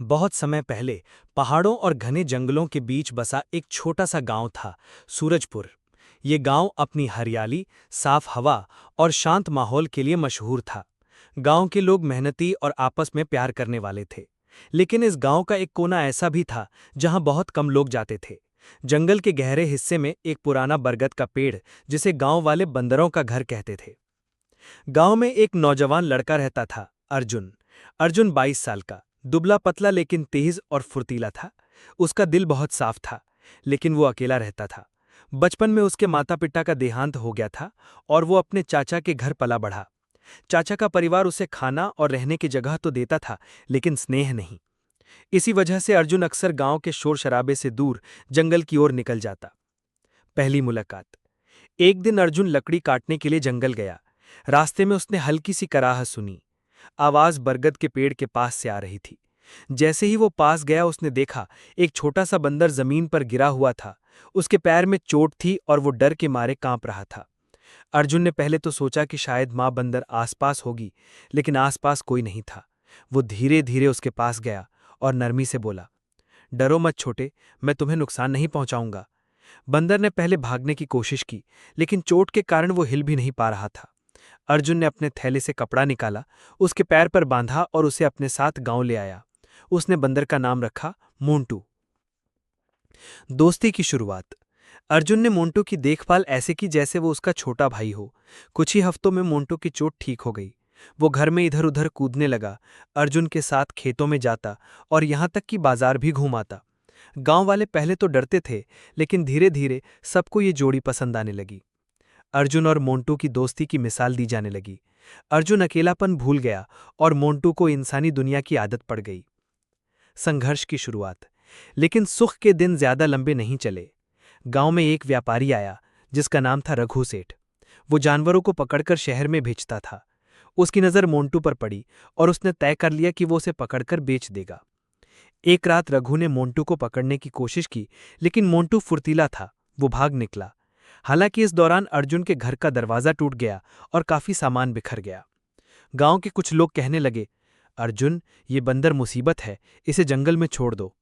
बहुत समय पहले पहाड़ों और घने जंगलों के बीच बसा एक छोटा सा गांव था, सूरजपुर। ये गांव अपनी हरियाली, साफ हवा और शांत माहौल के लिए मशहूर था। गांव के लोग मेहनती और आपस में प्यार करने वाले थे। लेकिन इस गांव का एक कोना ऐसा भी था जहां बहुत कम लोग जाते थे। जंगल के गहरे हिस्से में एक पुराना बरगद का पेड़, जिसे गांव वाले बंदरों का घर कहते थे। गांव में एक नौजवान लड़का रहता था, अर्जुन। अर्जुन 22 साल का, दुबला पतला लेकिन तेज और फुर्तीला था। उसका दिल बहुत साफ था, लेकिन वो अकेला रहता था। बचपन में उसके माता पिता का देहांत हो गया था और वो अपने चाचा के घर पला बढ़ा। चाचा का परिवार उसे खाना और रहने की जगह तो देता था, लेकिन स्नेह नहीं। इसी वजह से अर्जुन अक्सर गांव के शोर शराबे से दूर जंगल की ओर निकल जाता। पहली मुलाकात। एक दिन अर्जुन लकड़ी काटने के लिए जंगल गया। रास्ते में उसने हल्की सी कराह सुनी। आवाज बरगद के पेड़ के पास से आ रही थी। जैसे ही वो पास गया उसने देखा, एक छोटा सा बंदर जमीन पर गिरा हुआ था। उसके पैर में चोट थी और वो डर के मारे कांप रहा था। अर्जुन ने पहले तो सोचा कि शायद मां बंदर आसपास होगी, लेकिन आसपास कोई नहीं था। वो धीरे धीरे उसके पास गया और नरमी से बोला, डरो मत छोटे, मैं तुम्हें नुकसान नहीं पहुंचाऊंगा। बंदर ने पहले भागने की कोशिश की, लेकिन चोट के कारण वो हिल भी नहीं पा रहा था। अर्जुन ने अपने थैले से कपड़ा निकाला, उसके पैर पर बांधा और उसे अपने साथ गांव ले आया। उसने बंदर का नाम रखा मोंटू। दोस्ती की शुरुआत। अर्जुन ने मोंटू की देखभाल ऐसे की जैसे वो उसका छोटा भाई हो। कुछ ही हफ्तों में मोंटू की चोट ठीक हो गई। वो घर में इधर उधर कूदने लगा, अर्जुन के साथ खेतों में जाता और यहां तक कि बाजार भी घूमाता। गांव वाले पहले तो डरते थे, लेकिन धीरे धीरे सबको ये जोड़ी पसंद आने लगी। अर्जुन और मोंटू की दोस्ती की मिसाल दी जाने लगी। अर्जुन अकेलापन भूल गया और मोंटू को इंसानी दुनिया की आदत पड़ गई। संघर्ष की शुरुआत। लेकिन सुख के दिन ज्यादा लंबे नहीं चले। गांव में एक व्यापारी आया, जिसका नाम था रघु सेठ। वो जानवरों को पकड़कर शहर में बेचता था। उसकी नज़र मोंटू पर पड़ी और उसने तय कर लिया कि वो उसे पकड़कर बेच देगा। एक रात रघु ने मोंटू को पकड़ने की कोशिश की, लेकिन मोंटू फुर्तीला था, वो भाग निकला। हालांकि इस दौरान अर्जुन के घर का दरवाजा टूट गया और काफी सामान बिखर गया। गांव के कुछ लोग कहने लगे, अर्जुन, ये बंदर मुसीबत है, इसे जंगल में छोड़ दो।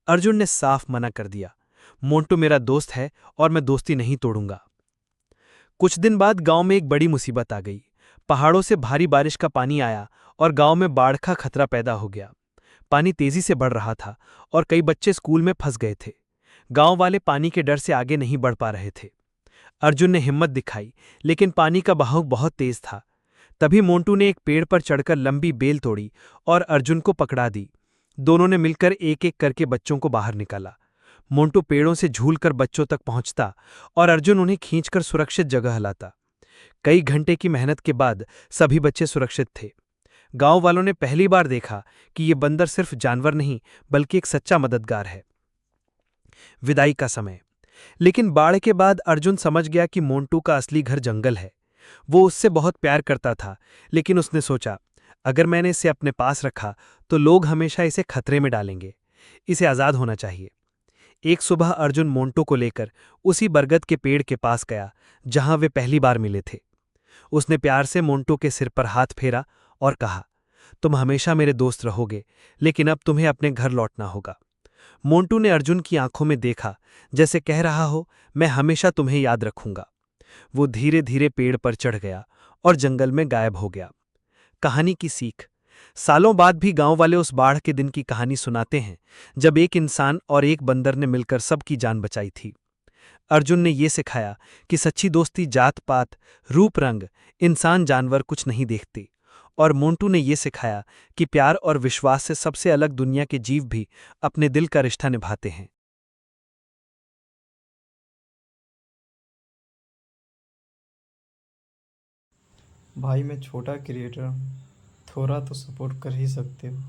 अर्जुन ने साफ मना कर दिया, मोंटू मेरा दोस्त है और मैं दोस्ती नहीं तोड़ूंगा। कुछ दिन बाद गांव में एक बड़ी मुसीबत आ गई। पहाड़ों से भारी बारिश का पानी आया और गांव में बाढ़ का खतरा पैदा हो गया। पानी तेजी से बढ़ रहा था और कई बच्चे स्कूल में फंस गए थे। गांव वाले पानी के डर से आगे नहीं बढ़ पा रहे थे। अर्जुन ने हिम्मत दिखाई, लेकिन पानी का बहाव बहुत तेज था। तभी मोंटू ने एक पेड़ पर चढ़कर लंबी बेल तोड़ी और अर्जुन को पकड़ा दी। दोनों ने मिलकर एक एक करके बच्चों को बाहर निकाला। मोंटू पेड़ों से झूलकर बच्चों तक पहुंचता और अर्जुन उन्हें खींचकर सुरक्षित जगह लाता। कई घंटे की मेहनत के बाद सभी बच्चे सुरक्षित थे। गांव वालों ने पहली बार देखा कि ये बंदर सिर्फ जानवर नहीं, बल्कि एक सच्चा मददगार है। विदाई का समय। लेकिन बाढ़ के बाद अर्जुन समझ गया कि मोंटू का असली घर जंगल है। वो उससे बहुत प्यार करता था, लेकिन उसने सोचा, अगर मैंने इसे अपने पास रखा तो लोग हमेशा इसे खतरे में डालेंगे। इसे आज़ाद होना चाहिए। एक सुबह अर्जुन मोंटू को लेकर उसी बरगद के पेड़ के पास गया जहां वे पहली बार मिले थे। उसने प्यार से मोंटू के सिर पर हाथ फेरा और कहा, तुम हमेशा मेरे दोस्त रहोगे, लेकिन अब तुम्हें अपने घर लौटना होगा। मोंटू ने अर्जुन की आंखों में देखा, जैसे कह रहा हो, मैं हमेशा तुम्हें याद रखूंगा। वो धीरे धीरे पेड़ पर चढ़ गया और जंगल में गायब हो गया। कहानी की सीख। सालों बाद भी गांव वाले उस बाढ़ के दिन की कहानी सुनाते हैं, जब एक इंसान और एक बंदर ने मिलकर सबकी जान बचाई थी। अर्जुन ने ये सिखाया कि सच्ची दोस्ती जात पात, रूप रंग, इंसान जानवर कुछ नहीं देखती। और मोंटू ने ये सिखाया कि प्यार और विश्वास से सबसे अलग दुनिया के जीव भी अपने दिल का रिश्ता निभाते हैं। भाई मैं छोटा क्रिएटर हूँ, थोड़ा तो सपोर्ट कर ही सकते हो।